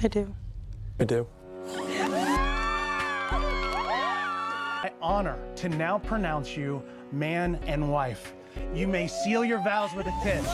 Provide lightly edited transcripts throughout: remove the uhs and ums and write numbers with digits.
I do. I do. I honor to now pronounce you man and wife. You may seal your vows with a kiss.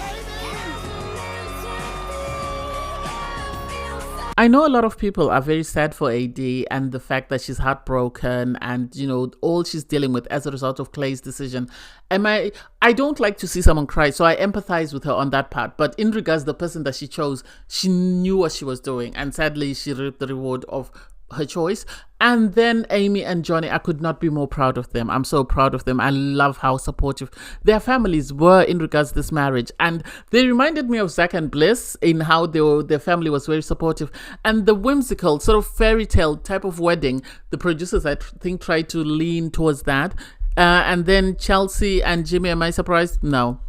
I know a lot of people are very sad for AD and the fact that she's heartbroken and, you know, all she's dealing with as a result of Clay's decision. I don't like to see someone cry, so I empathize with her on that part. But in regards to the person that she chose, she knew what she was doing. And sadly, she reaped the reward of her choice. And then Amy and Johnny, I could not be more proud of them. I'm so proud of them. I love how supportive their families were in regards to this marriage. And they reminded me of Zach and Bliss in how their family was very supportive. And the whimsical sort of fairy tale type of wedding, the producers, I think, tried to lean towards that. And then Chelsea and Jimmy, am I surprised? No,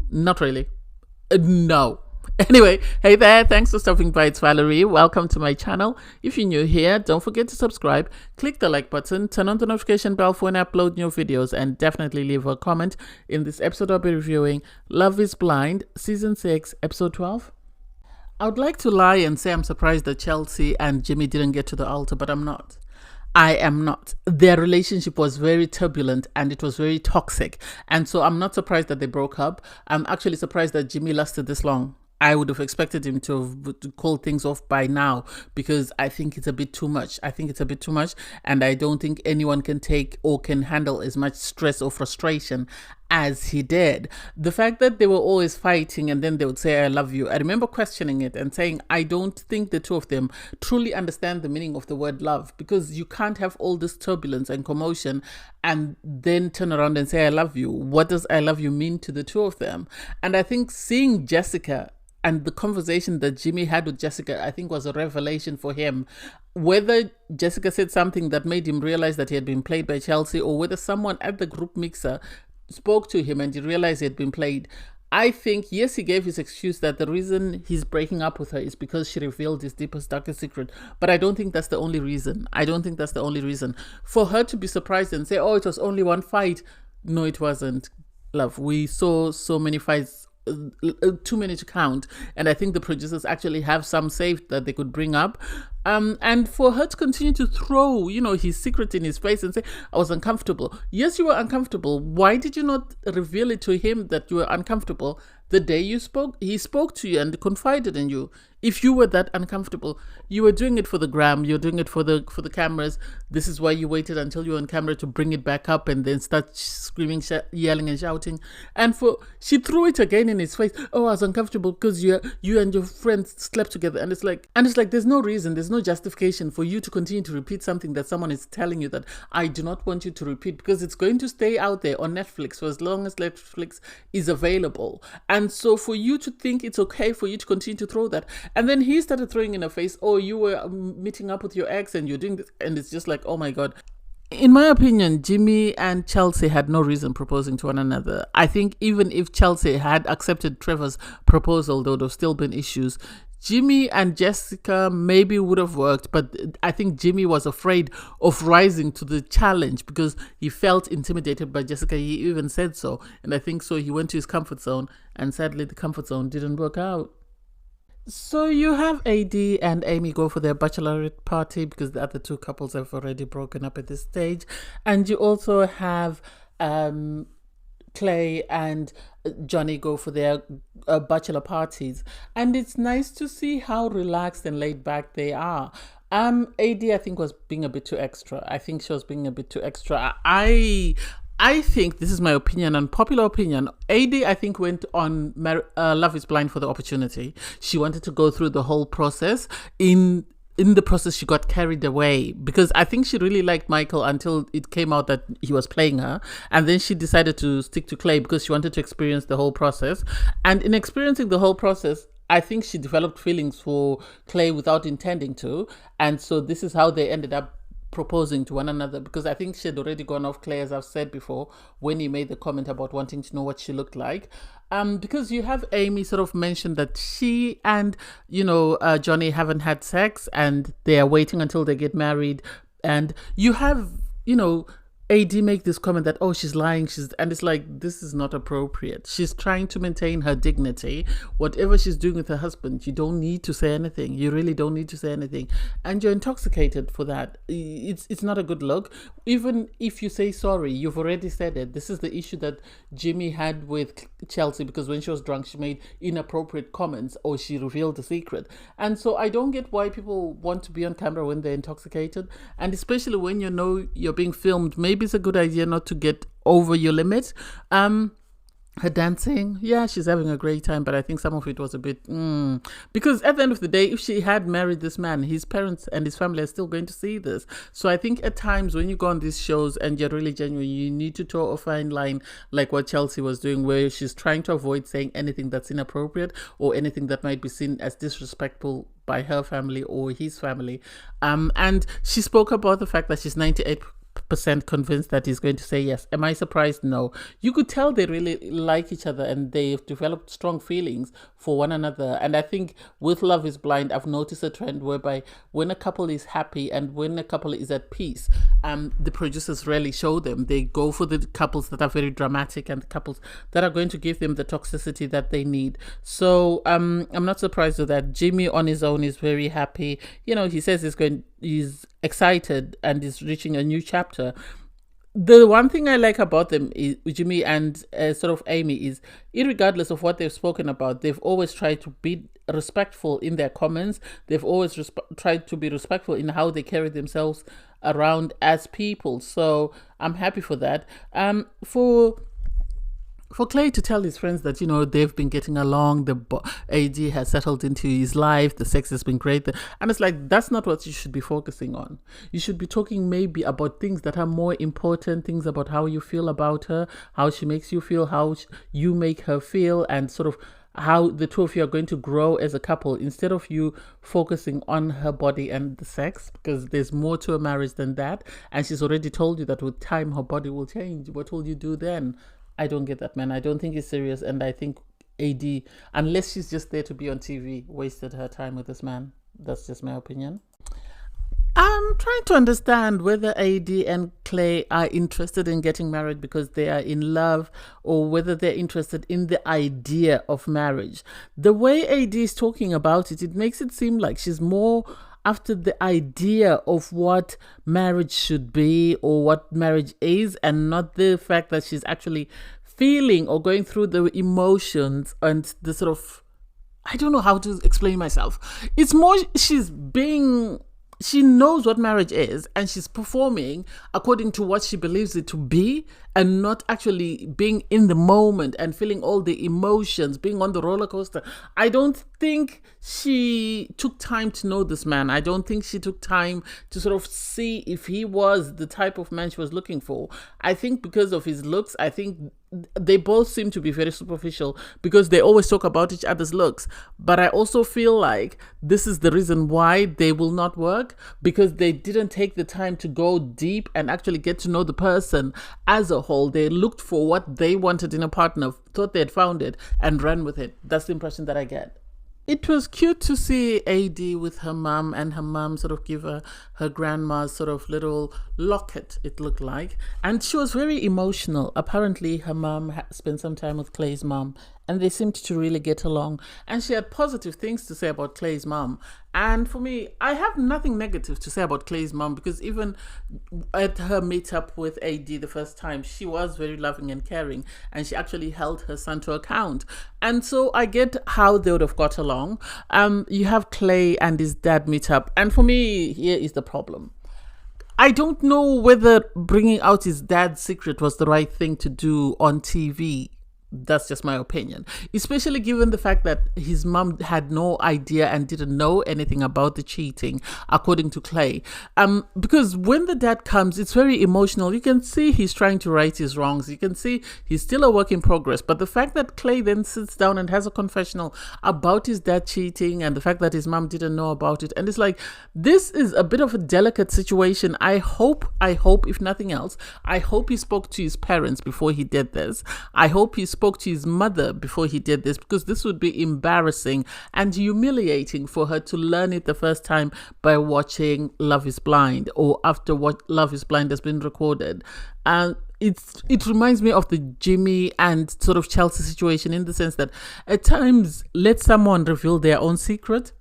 not really. No. Anyway, hey there, thanks for stopping by. It's Valerie. Welcome to my channel. If you're new here, don't forget to subscribe, click the like button, turn on the notification bell for when I upload new videos, and definitely leave a comment. In this episode, I'll be reviewing Love is Blind, Season 6, Episode 12. I would like to lie and say I'm surprised that Chelsea and Jimmy didn't get to the altar, but I'm not. I am not. Their relationship was very turbulent and it was very toxic. And so I'm not surprised that they broke up. I'm actually surprised that Jimmy lasted this long. I would have expected him to call things off by now because I think it's a bit too much. And I don't think anyone can take or can handle as much stress or frustration as he did. The fact that they were always fighting and then they would say, I love you. I remember questioning it and saying, I don't think the two of them truly understand the meaning of the word love, because you can't have all this turbulence and commotion and then turn around and say, I love you. What does I love you mean to the two of them? And I think seeing Jessica and the conversation that Jimmy had with Jessica, I think, was a revelation for him. Whether Jessica said something that made him realize that he had been played by Chelsea, or whether someone at the group mixer spoke to him and he realized he had been played, I think, yes, he gave his excuse that the reason he's breaking up with her is because she revealed his deepest, darkest secret. But I don't think that's the only reason. For her to be surprised and say, oh, it was only one fight. No, it wasn't. Love, we saw so many fights, too many to count, and I think the producers actually have some saved that they could bring up, and for her to continue to throw, you know, his secret in his face and say, I was uncomfortable. Yes, you were uncomfortable. Why did you not reveal it to him that you were uncomfortable the day he spoke to you and confided in you? If you were that uncomfortable, you were doing it for the gram, you're doing it for the cameras. This is why you waited until you were on camera to bring it back up and then start screaming, yelling and shouting. And she threw it again in his face. Oh, I was uncomfortable because you and your friends slept together. And it's like there's no reason, there's no justification for you to continue to repeat something that someone is telling you that I do not want you to repeat, because it's going to stay out there on Netflix for as long as Netflix is available. And so for you to think it's okay for you to continue to throw that. And then he started throwing in her face, oh, you were meeting up with your ex and you're doing this. And it's just like, oh my God. In my opinion, Jimmy and Chelsea had no reason proposing to one another. I think even if Chelsea had accepted Trevor's proposal, there would have still been issues. Jimmy and Jessica maybe would have worked, but I think Jimmy was afraid of rising to the challenge because he felt intimidated by Jessica. He even said so. And I think so he went to his comfort zone, and sadly the comfort zone didn't work out. So you have AD and Amy go for their bachelorette party because the other two couples have already broken up at this stage. And you also have Clay and Johnny go for their bachelor parties. And it's nice to see how relaxed and laid back they are. AD, I think, was being a bit too extra. I think, this is my opinion, unpopular opinion, AD, I think, went on Love is Blind for the opportunity. She wanted to go through the whole process. In the process, she got carried away because I think she really liked Michael until it came out that he was playing her. And then she decided to stick to Clay because she wanted to experience the whole process. And in experiencing the whole process, I think she developed feelings for Clay without intending to. And so this is how they ended up proposing to one another, because I think she had already gone off Clay, as I've said before, when he made the comment about wanting to know what she looked like. Because you have Amy sort of mentioned that she and, Johnny haven't had sex and they are waiting until they get married. And you have, AD make this comment that, oh, she's lying, and it's like, this is not appropriate. She's trying to maintain her dignity. Whatever she's doing with her husband, you don't need to say anything. You really don't need to say anything. And you're intoxicated for that. It's not a good look. Even if you say sorry, you've already said it. This is the issue that Jimmy had with Chelsea, because when she was drunk, she made inappropriate comments or she revealed a secret. And so I don't get why people want to be on camera when they're intoxicated. And especially when you know you're being filmed, maybe it's a good idea not to get over your limit. Her dancing, yeah, she's having a great time, but I think some of it was a bit because at the end of the day, if she had married this man, his parents and his family are still going to see this. So I think at times when you go on these shows and you're really genuine, you need to toe a fine line, like what Chelsea was doing, where she's trying to avoid saying anything that's inappropriate or anything that might be seen as disrespectful by her family or his family. And she spoke about the fact that she's 98% convinced that he's going to say yes. Am I surprised? No. You could tell they really like each other and they've developed strong feelings for one another. And I think with Love is Blind, I've noticed a trend whereby when a couple is happy and when a couple is at peace, the producers rarely show them. They go for the couples that are very dramatic and the couples that are going to give them the toxicity that they need. So I'm not surprised with that. Jimmy on his own is very happy. You know, he says he's excited and is reaching a new chapter. The one thing I like about them, is Jimmy and sort of Amy, is irregardless of what they've spoken about, they've always tried to be respectful in their comments. They've always tried to be respectful in how they carry themselves around as people. So I'm happy for that. For Clay to tell his friends that, you know, they've been getting along, the AD has settled into his life, the sex has been great. And it's like, that's not what you should be focusing on. You should be talking maybe about things that are more important, things about how you feel about her, how she makes you feel, how you make her feel, and sort of how the two of you are going to grow as a couple, instead of you focusing on her body and the sex, because there's more to a marriage than that. And she's already told you that with time her body will change. What will you do then? I don't get that, man. I don't think he's serious. And I think AD, unless she's just there to be on TV, wasted her time with this man. That's just my opinion. I'm trying to understand whether AD and Clay are interested in getting married because they are in love, or whether they're interested in the idea of marriage. The way AD is talking about it, it makes it seem like she's more after the idea of what marriage should be or what marriage is, and not the fact that she's actually feeling or going through the emotions and the sort of, I don't know how to explain myself. It's more she knows what marriage is and she's performing according to what she believes it to be, and not actually being in the moment and feeling all the emotions, being on the roller coaster. I don't think she took time to know this man. I don't think she took time to sort of see if he was the type of man she was looking for. I think because of his looks, I think they both seem to be very superficial because they always talk about each other's looks. But I also feel like this is the reason why they will not work, because they didn't take the time to go deep and actually get to know the person as a whole. They looked for what they wanted in a partner, thought they had found it, and ran with it. That's the impression that I get. It was cute to see AD with her mum, and her mum sort of give her grandma's sort of little locket, it looked like. And she was very emotional. Apparently her mum spent some time with Clay's mum and they seemed to really get along. And she had positive things to say about Clay's mum. And for me, I have nothing negative to say about Clay's mum, because even at her meetup with AD the first time, she was very loving and caring, and she actually held her son to account. And so I get how they would have got along. You have Clay and his dad meet up, and for me, here is the problem. I don't know whether bringing out his dad's secret was the right thing to do on TV. That's just my opinion, especially given the fact that his mum had no idea and didn't know anything about the cheating, according to Clay. Because when the dad comes, it's very emotional. You can see he's trying to right his wrongs. You can see he's still a work in progress. But the fact that Clay then sits down and has a confessional about his dad cheating, and the fact that his mum didn't know about it, and it's like, this is a bit of a delicate situation. I hope, if nothing else, I hope he spoke to his parents before he did this. I hope he spoke spoke to his mother before he did this, because this would be embarrassing and humiliating for her to learn it the first time by watching Love is Blind, or after what Love is Blind has been recorded. And it reminds me of the Jimmy and sort of Chelsea situation, in the sense that at times let someone reveal their own secret.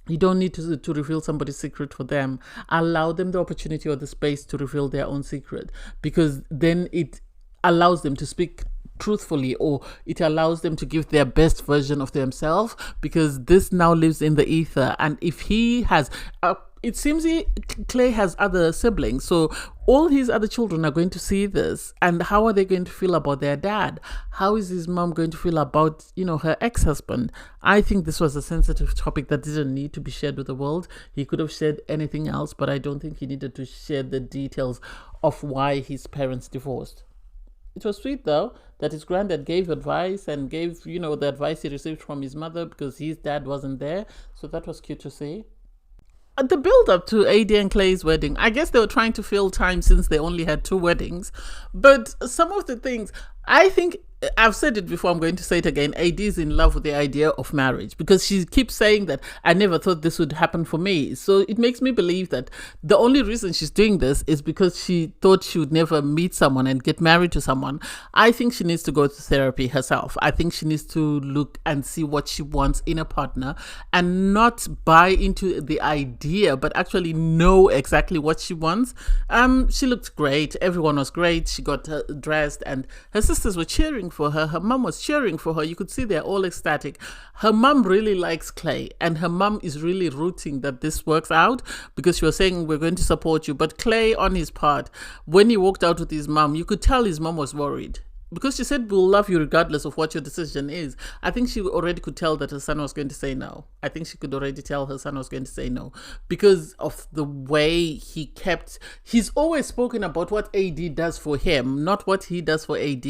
You don't need to reveal somebody's secret for them. Allow them the opportunity or the space to reveal their own secret, because then it allows them to speak truthfully, or it allows them to give their best version of themselves, because this now lives in the ether. And if he has it seems Clay has other siblings, so all his other children are going to see this, and how are they going to feel about their dad? How is his mom going to feel about, her ex-husband? I think this was a sensitive topic that didn't need to be shared with the world. He could have shared anything else, but I don't think he needed to share the details of why his parents divorced. It was sweet, though, that his granddad gave advice, and gave, the advice he received from his mother, because his dad wasn't there. So that was cute to see. The build-up to AD and Clay's wedding, I guess they were trying to fill time since they only had 2 weddings. But some of the things, I think, I've said it before, I'm going to say it again, AD is in love with the idea of marriage, because she keeps saying that, I never thought this would happen for me. So it makes me believe that the only reason she's doing this is because she thought she would never meet someone and get married to someone. I think she needs to go to therapy herself. I think she needs to look and see what she wants in a partner, and not buy into the idea, but actually know exactly what she wants. She looked great. Everyone was great. She got dressed, and her sisters were cheering for her. Her mom was cheering for her. You could see they're all ecstatic. Her mom really likes Clay, and her mom is really rooting that this works out, because she was saying, we're going to support you. But Clay, on his part, when he walked out with his mom, you could tell his mom was worried, because she said, we'll love you regardless of what your decision is. I think she already could tell that her son was going to say no. I think she could already tell her son was going to say no, because of the way he's always spoken about what AD does for him, not what he does for AD,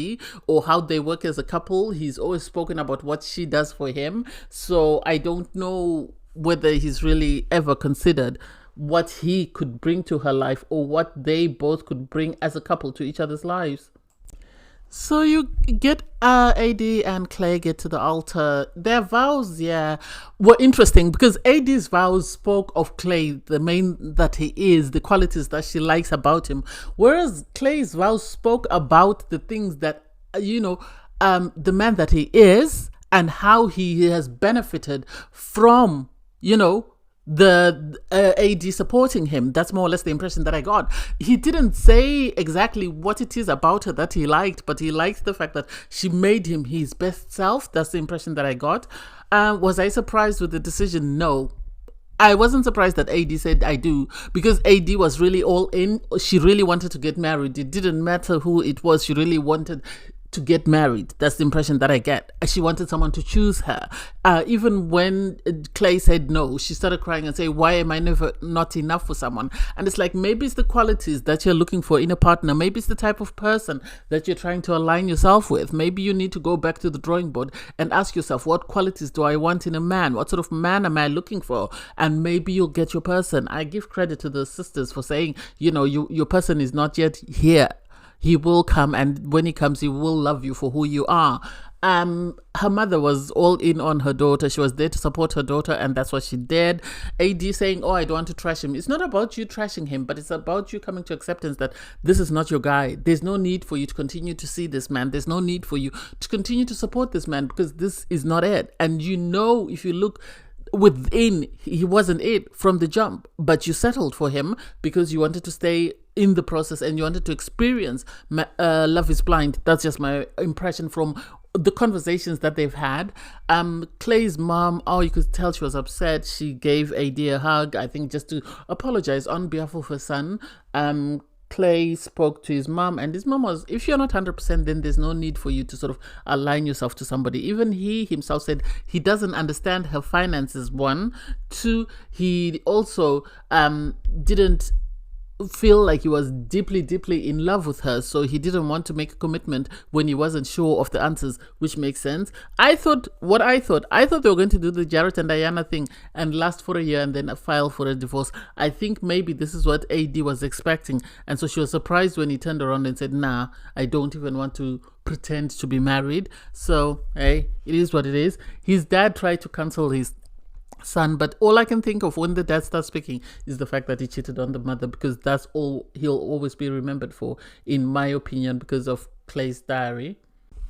or how they work as a couple. He's always spoken about what she does for him. So I don't know whether he's really ever considered what he could bring to her life, or what they both could bring as a couple to each other's lives. So you get AD and Clay get to the altar. Their vows, were interesting, because AD's vows spoke of Clay, the man that he is, the qualities that she likes about him, whereas Clay's vows spoke about the things that, the man that he is, and how he has benefited from, the AD supporting him. That's more or less the impression that I got. He didn't say exactly what it is about her that he liked, but he liked the fact that she made him his best self. That's the impression that I got. Was I surprised with the decision? No. I wasn't surprised that AD said I do, because AD was really all in. She really wanted to get married. It didn't matter who it was. She really wanted to get married. That's the impression that I get. She wanted someone to choose her. Even when Clay said no, she started crying and saying, why am I never not enough for someone? And it's like, maybe it's the qualities that you're looking for in a partner. Maybe it's the type of person that you're trying to align yourself with. Maybe you need to go back to the drawing board and ask yourself, what qualities do I want in a man? What sort of man am I looking for? And maybe you'll get your person. I give credit to the sisters for saying, your person is not yet here. He will come, and when he comes, he will love you for who you are. Her mother was all in on her daughter. She was there to support her daughter, and that's what she did. AD saying, I don't want to trash him. It's not about you trashing him, but it's about you coming to acceptance that this is not your guy. There's no need for you to continue to see this man. There's no need for you to continue to support this man, because this is not it. And if you look within, he wasn't it from the jump, but you settled for him because you wanted to stay in the process, and you wanted to experience Love is Blind. That's just my impression from the conversations that they've had. Clay's mom, you could tell she was upset. She gave AD a hug, I think, just to apologize on behalf of her son. Clay spoke to his mom, and his mom was, if you're not 100%, then there's no need for you to sort of align yourself to somebody. Even he himself said he doesn't understand her finances, 1. 2, he also didn't feel like he was deeply, deeply in love with her, so he didn't want to make a commitment when he wasn't sure of the answers, which makes sense. I thought they were going to do the Jarrett and Diana thing and last for a year and then file for a divorce. I think maybe this is what AD was expecting, and so she was surprised when he turned around and said, nah, I don't even want to pretend to be married. So hey, it is what it is. His dad tried to cancel his son, but all I can think of when the dad starts speaking is the fact that he cheated on the mother, because that's all he'll always be remembered for, in my opinion, because of Clay's diary.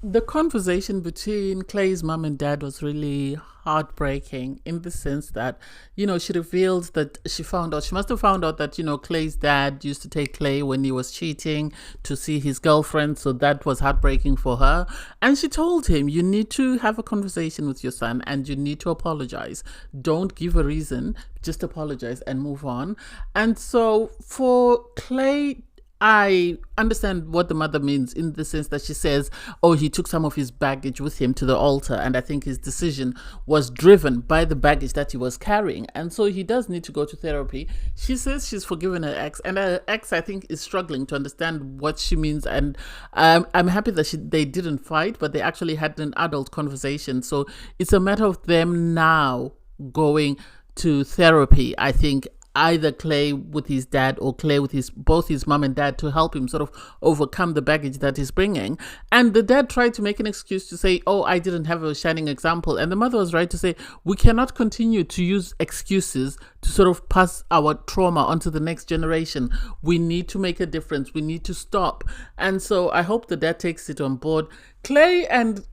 The conversation between Clay's mom and dad was really heartbreaking, in the sense that, she revealed that she must have found out that, Clay's dad used to take Clay when he was cheating to see his girlfriend. So that was heartbreaking for her. And she told him, you need to have a conversation with your son and you need to apologize. Don't give a reason, just apologize and move on. And so for Clay, I understand what the mother means, in the sense that she says, oh, he took some of his baggage with him to the altar, and I think his decision was driven by the baggage that he was carrying, and so he does need to go to therapy. She says she's forgiven her ex, and her ex, I think, is struggling to understand what she means, and I'm happy that they didn't fight, but they actually had an adult conversation. So it's a matter of them now going to therapy, I think, either Clay with his dad or Clay with both his mom and dad, to help him sort of overcome the baggage that he's bringing. And the dad tried to make an excuse to say, oh, I didn't have a shining example. And the mother was right to say, we cannot continue to use excuses to sort of pass our trauma onto the next generation. We need to make a difference. We need to stop. And so I hope the dad takes it on board. Clay and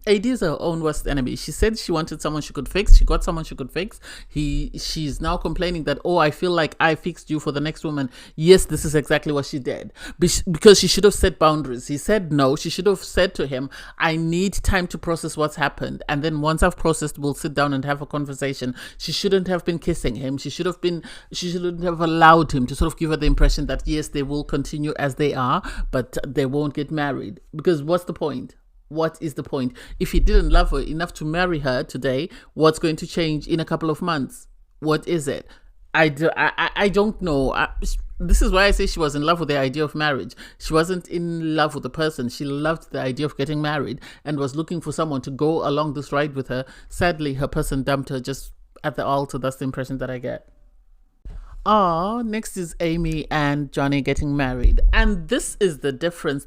AD is her own worst enemy. She said she wanted someone she could fix. She got someone she could fix. She's now complaining that, oh, I feel like I fixed you for the next woman. Yes, this is exactly what she did. Because she should have set boundaries. He said no. She should have said to him, I need time to process what's happened. And then once I've processed, we'll sit down and have a conversation. She shouldn't have been kissing him. She shouldn't have allowed him to sort of give her the impression that, yes, they will continue as they are, but they won't get married. Because what's the point? What is the point? If he didn't love her enough to marry her today, what's going to change in a couple of months? What is it? I don't know. This is why I say she was in love with the idea of marriage. She wasn't in love with the person. She loved the idea of getting married and was looking for someone to go along this ride with her. Sadly, her person dumped her just at the altar. That's the impression that I get. Next is Amy and Johnny getting married. And this is the difference.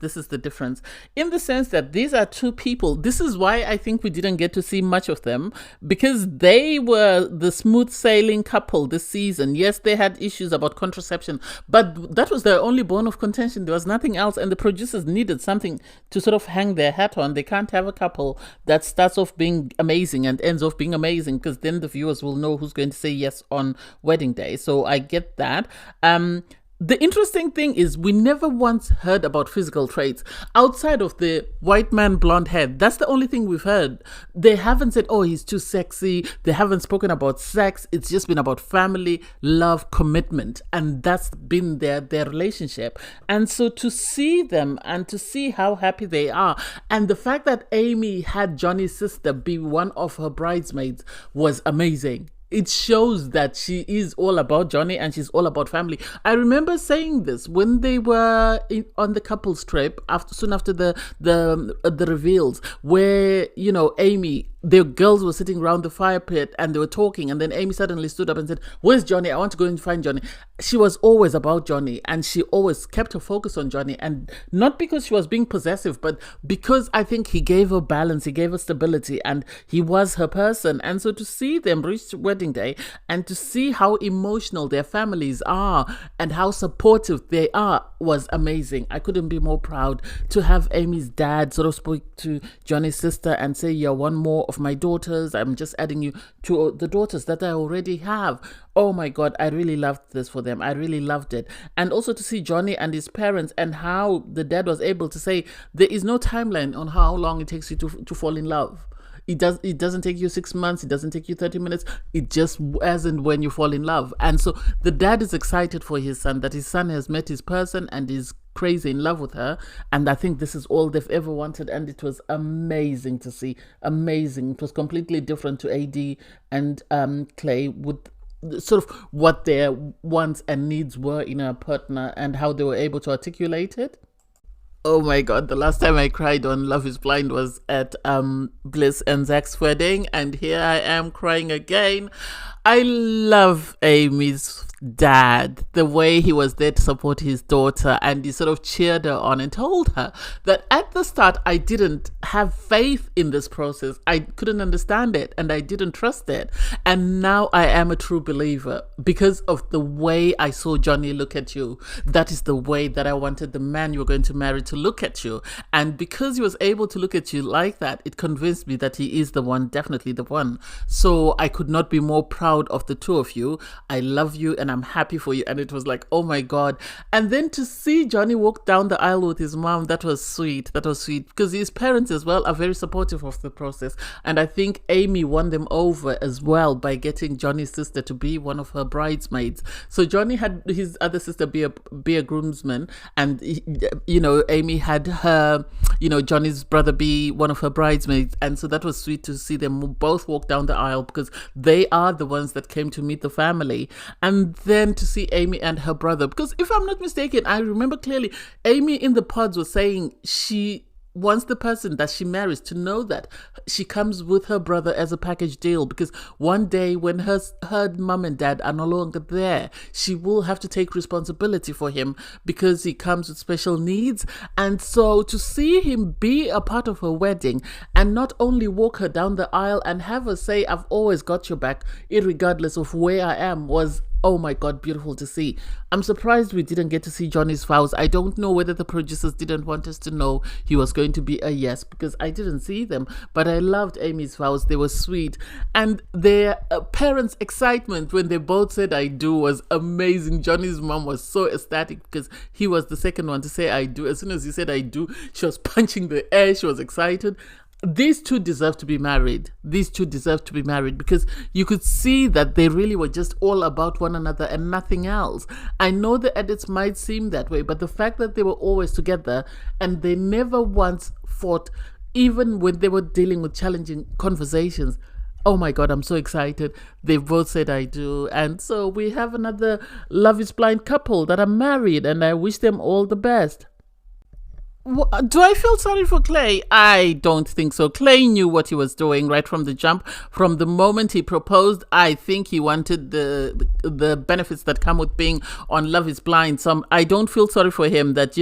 In the sense that these are two people. This is why I think we didn't get to see much of them, because they were the smooth sailing couple this season. Yes, they had issues about contraception, but that was their only bone of contention. There was nothing else, and the producers needed something to sort of hang their hat on. They can't have a couple that starts off being amazing and ends off being amazing, because then the viewers will know who's going to say yes on wedding day. So I get that. The interesting thing is we never once heard about physical traits outside of the white man blonde hair. That's the only thing we've heard. They haven't said, oh, he's too sexy. They haven't spoken about sex. It's just been about family, love, commitment. And that's been their relationship. And so to see them and to see how happy they are, and the fact that Amy had Johnny's sister be one of her bridesmaids was amazing. It shows that she is all about Johnny and she's all about family. I remember saying this when they were on the couples trip soon after the reveals, where Amy, the girls were sitting around the fire pit and they were talking, and then Amy suddenly stood up and said, "Where's Johnny? I want to go and find Johnny." She was always about Johnny and she always kept her focus on Johnny, and not because she was being possessive, but because I think he gave her balance, he gave her stability, and he was her person. And so to see them reach wedding day and to see how emotional their families are and how supportive they are was amazing. I couldn't be more proud to have Amy's dad sort of speak to Johnny's sister and say, "You're one more of my daughters. I'm just adding you to the daughters that I already have." Oh my God, I really loved this for them. I really loved it. And also to see Johnny and his parents and how the dad was able to say there is no timeline on how long it takes you to fall in love. It doesn't take you 6 months. It doesn't take you 30 minutes. It just as and when you fall in love. And so the dad is excited for his son, that his son has met his person and is crazy in love with her. And I think this is all they've ever wanted. And it was amazing to see. Amazing. It was completely different to AD and Clay with sort of what their wants and needs were in a partner and how they were able to articulate it. Oh my god, the last time I cried on Love is Blind was at Bliss and Zach's wedding, and here I am crying again. I love Amy's dad, the way he was there to support his daughter, and he sort of cheered her on and told her that at the start I didn't have faith in this process. I couldn't understand it and I didn't trust it. And now I am a true believer because of the way I saw Johnny look at you. That is the way that I wanted the man you were going to marry to look at you. And because he was able to look at you like that, it convinced me that he is the one, definitely the one. So I could not be more proud of the two of you. I love you and I'm happy for you. And it was like, oh my God. And then to see Johnny walk down the aisle with his mom, that was sweet. That was sweet because his parents as well are very supportive of the process. And I think Amy won them over as well by getting Johnny's sister to be one of her bridesmaids. So Johnny had his other sister be a groomsman, and Amy had her, Johnny's brother be one of her bridesmaids. And so that was sweet to see them both walk down the aisle because they are the ones that came to meet the family. And then to see Amy and her brother, because if I'm not mistaken, I remember clearly Amy in the pods was saying she wants the person that she marries to know that she comes with her brother as a package deal, because one day when her mom and dad are no longer there, she will have to take responsibility for him because he comes with special needs. And so to see him be a part of her wedding and not only walk her down the aisle and have her say, I've always got your back irregardless of where I am, was, oh my God, beautiful to see. I'm surprised we didn't get to see Johnny's vows. I don't know whether the producers didn't want us to know he was going to be a yes, because I didn't see them. But I loved Amy's vows. They were sweet. And their parents' excitement when they both said I do was amazing. Johnny's mom was so ecstatic because he was the second one to say I do. As soon as he said I do, she was punching the air. She was excited. These two deserve to be married. These two deserve to be married because you could see that they really were just all about one another and nothing else. I know the edits might seem that way, but the fact that they were always together and they never once fought, even when they were dealing with challenging conversations. Oh my God, I'm so excited. They both said I do. And so we have another Love is Blind couple that are married, and I wish them all the best. Do I feel sorry for Clay? I don't think so. Clay knew what he was doing right from the jump. From the moment he proposed, I think he wanted the benefits that come with being on Love is Blind. So I don't feel sorry for him that,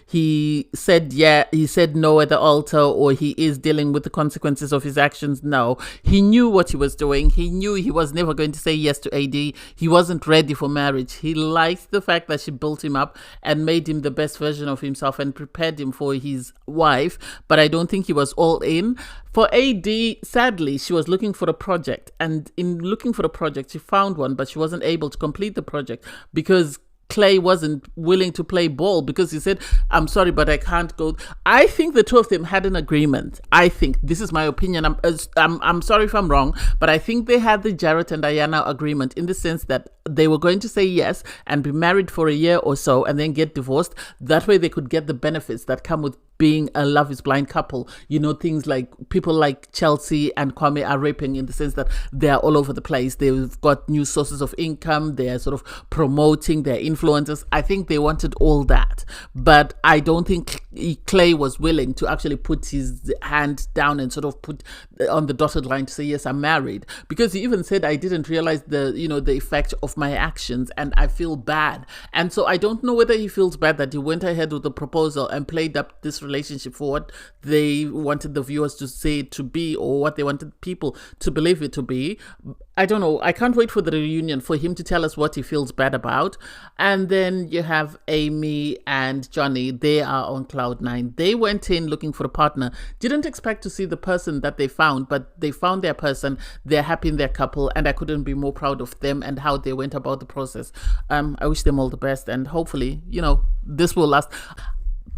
he said he said no at the altar, or he is dealing with the consequences of his actions. No, he knew what he was doing. He knew he was never going to say yes to AD. He wasn't ready for marriage. He liked the fact that she built him up and made him the best version of himself and prepared him for his wife, but I don't think he was all in. For AD, sadly, she was looking for a project, and in looking for a project, she found one, but she wasn't able to complete the project because Clay wasn't willing to play ball, because he said, I'm sorry, but I can't go. I think the two of them had an agreement. I think, this is my opinion. I'm sorry if I'm wrong, but I think they had the Jarrett and Diana agreement in the sense that they were going to say yes and be married for a year or so and then get divorced. That way they could get the benefits that come with being a Love is Blind couple. Things like people like Chelsea and Kwame are raping, in the sense that they are all over the place. They've got new sources of income. They're sort of promoting their influencers. I think they wanted all that. But I don't think Clay was willing to actually put his hand down and sort of put on the dotted line to say, yes, I'm married. Because he even said, I didn't realize the effect of my actions and I feel bad. And so I don't know whether he feels bad that he went ahead with the proposal and played up this relationship for what they wanted the viewers to say it to be, or what they wanted people to believe it to be. I don't know. I can't wait for the reunion for him to tell us what he feels bad about. And then you have Amy and Johnny. They are on cloud nine. They went in looking for a partner. Didn't expect to see the person that they found, but they found their person. They're happy in their couple, and I couldn't be more proud of them and how they went about the process. I wish them all the best, and hopefully, this will last.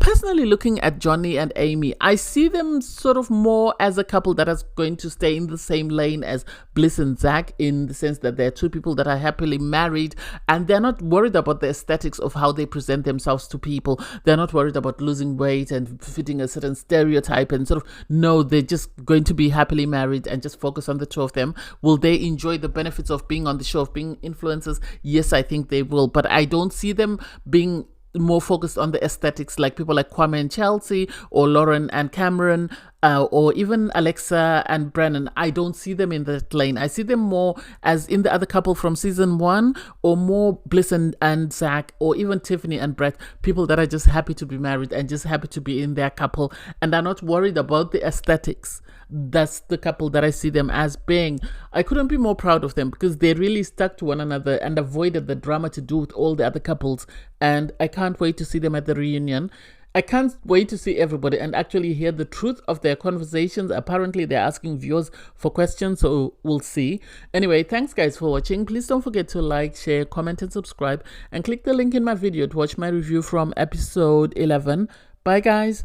Personally, looking at Johnny and Amy, I see them sort of more as a couple that is going to stay in the same lane as Bliss and Zach, in the sense that they're two people that are happily married and they're not worried about the aesthetics of how they present themselves to people. They're not worried about losing weight and fitting a certain stereotype, and sort of, no, they're just going to be happily married and just focus on the two of them. Will they enjoy the benefits of being on the show, of being influencers? Yes, I think they will, but I don't see them being more focused on the aesthetics like people like Kwame and Chelsea, or Lauren and Cameron, or even Alexa and Brennan. I don't see them in that lane. I see them more as in the other couple from season 1, or more Bliss and Zach, or even Tiffany and Brett, people that are just happy to be married and just happy to be in their couple and are not worried about the aesthetics. That's the couple that I see them as being. I couldn't be more proud of them because they really stuck to one another and avoided the drama to do with all the other couples. And I can't wait to see them at the reunion. I can't wait to see everybody and actually hear the truth of their conversations. Apparently, they're asking viewers for questions, so we'll see. Anyway, thanks guys for watching. Please don't forget to like, share, comment, and subscribe. And click the link in my video to watch my review from episode 11. Bye guys.